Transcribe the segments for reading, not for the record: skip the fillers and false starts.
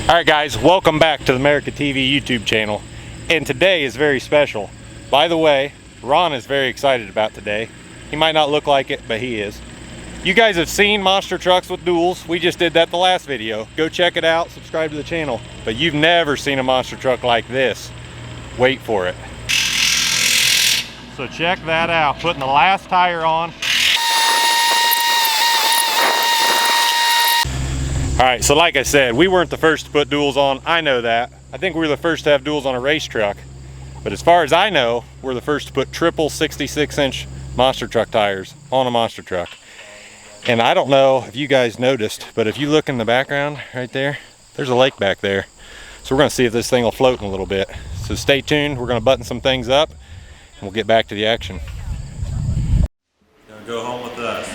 Alright guys, welcome back to the Merica-Tv YouTube channel, and today is very special. By the way, Ron is very excited about today. He might not look like it, but he is. You guys have seen monster trucks with duals. We just did that the last video. Go check it out, subscribe to the channel. But you've never seen a monster truck like this. Wait for it. So check that out, putting the last tire on. Alright, so like I said, we weren't the first to put duals on. I know that. I think we were the first to have duals on a race truck. But as far as I know, we're the first to put triple 66-inch monster truck tires on a monster truck. And I don't know if you guys noticed, but if you look in the background right there, there's a lake back there. So we're going to see if this thing will float in a little bit. So stay tuned. We're going to button some things up and we'll get back to the action. Go home with us.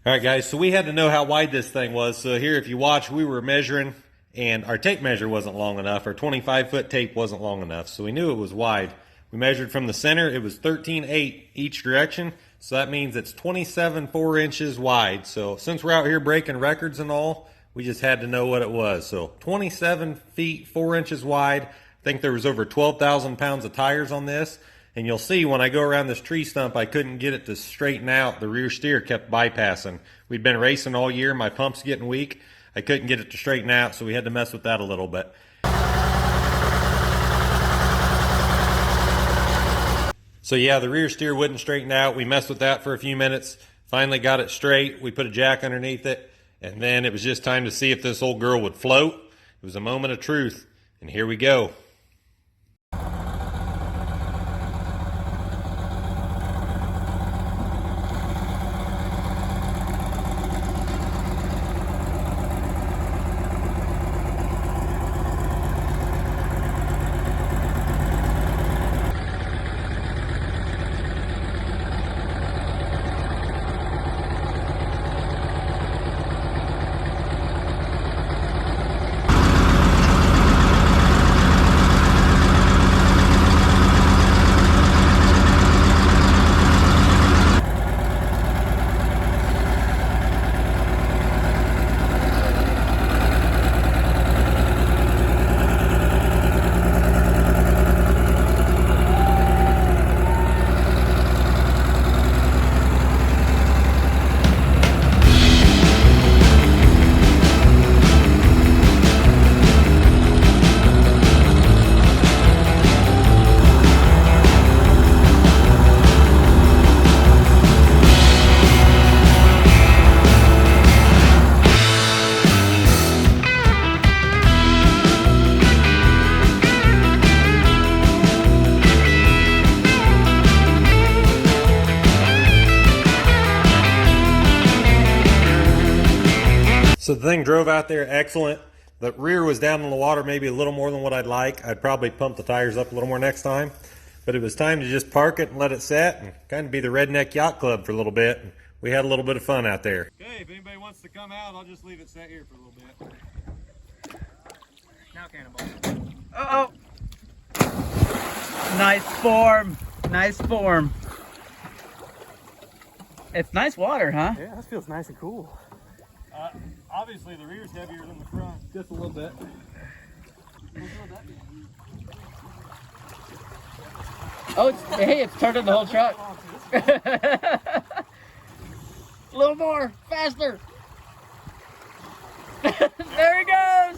Alright guys, so we had to know how wide this thing was. So here, if you watch, we were measuring and our tape measure wasn't long enough. Our 25-foot tape wasn't long enough, so we knew it was wide. We measured from the center. It was 13.8 each direction, so that means it's 27.4 inches wide. So since we're out here breaking records and all, we just had to know what it was. So 27 feet 4 inches wide. I think there was over 12,000 pounds of tires on this. And you'll see when I go around this tree stump, I couldn't get it to straighten out. The rear steer kept bypassing. We'd been racing all year. My pump's getting weak. I couldn't get it to straighten out, so we had to mess with that a little bit. So yeah, the rear steer wouldn't straighten out. We messed with that for a few minutes. Finally got it straight. We put a jack underneath it. And then it was just time to see if this old girl would float. It was a moment of truth. And here we go. So the thing drove out there excellent. The rear was down in the water maybe a little more than what I'd like. I'd probably pump the tires up a little more next time. But it was time to just park it and let it set and kind of be the redneck yacht club for a little bit. And we had a little bit of fun out there. Okay, if anybody wants to come out, I'll just leave it set here for a little bit. Now cannonball. Uh-oh. Nice form. Nice form. It's nice water, huh? Yeah, this feels nice and cool. Obviously the rear's heavier than the front. Just a little bit. Oh, hey, it's turning the whole truck. A little more, faster. There he goes.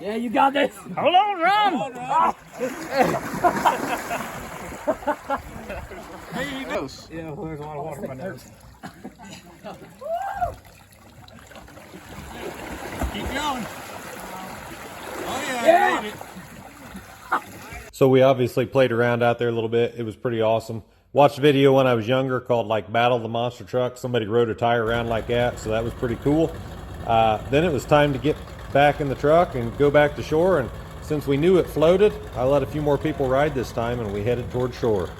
Yeah, you got this. Hold on, run. Hey, he knows. Yeah, well, there's a lot of water in my nose. Keep going. Oh yeah, I made it. So we obviously played around out there a little bit. It was pretty awesome. Watched a video when I was younger called like Battle of the Monster Truck. Somebody rode a tire around like that, so that was pretty cool. Then it was time to get back in the truck and go back to shore. And since we knew it floated, I let a few more people ride this time and we headed toward shore.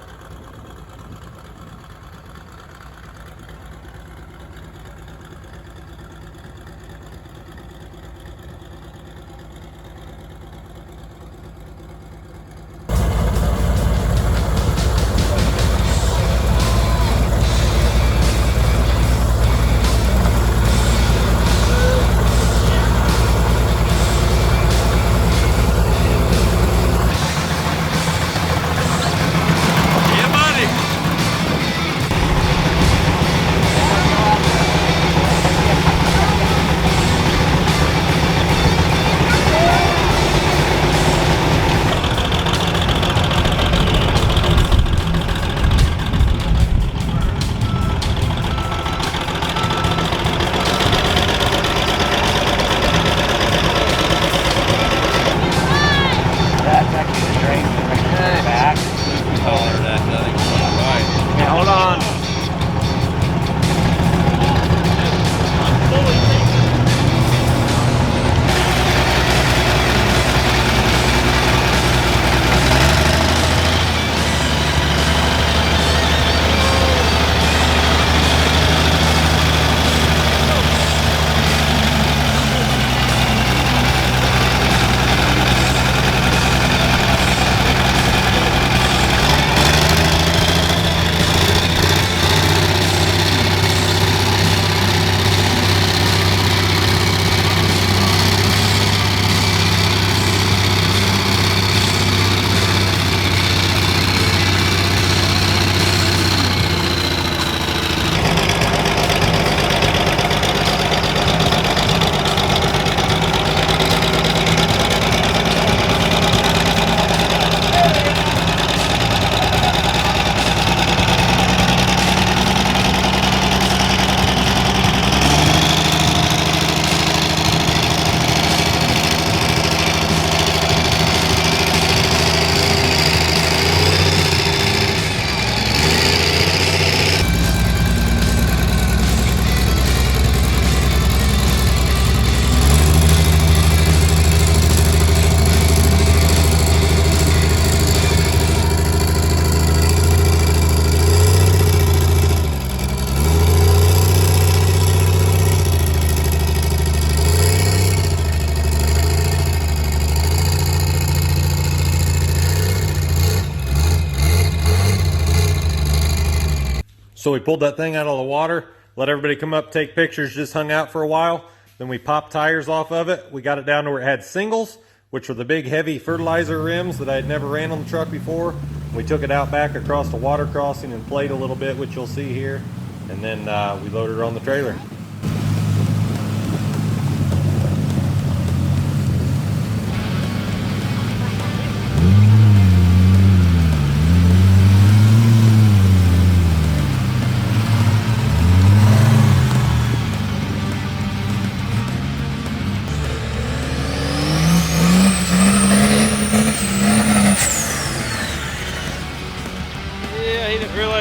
So we pulled that thing out of the water, let everybody come up, take pictures, just hung out for a while. Then we popped tires off of it. We got it down to where it had singles, which were the big heavy fertilizer rims that I had never ran on the truck before. We took it out back across the water crossing and played a little bit, which you'll see here. And then we loaded her on the trailer.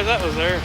That was there.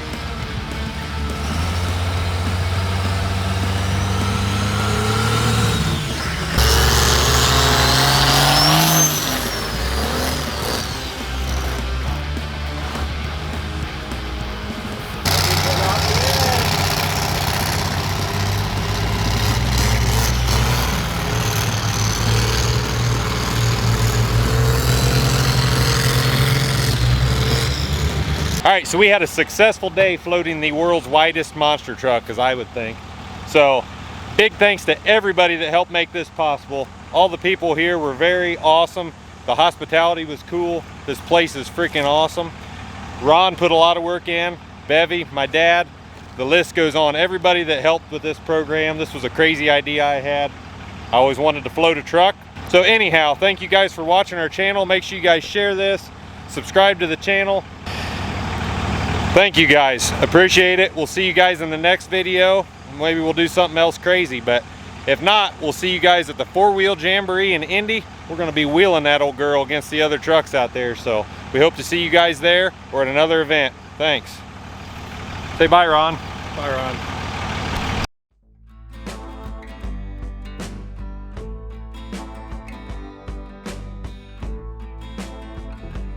All right, so we had a successful day floating the world's widest monster truck, as I would think. So big thanks to everybody that helped make this possible. All the people here were very awesome. The hospitality was cool. This place is freaking awesome. Ron put a lot of work in, Bevy, my dad, the list goes on. Everybody that helped with this program. This was a crazy idea I had. I always wanted to float a truck. So anyhow, thank you guys for watching our channel. Make sure you guys share this, subscribe to the channel. Thank you guys, appreciate it. We'll see you guys in the next video. Maybe we'll do something else crazy, but if not, we'll see you guys at the 4-wheel jamboree in Indy. We're gonna be wheeling that old girl against the other trucks out there. So we hope to see you guys there or at another event. Thanks. Say bye, Ron. Bye, Ron.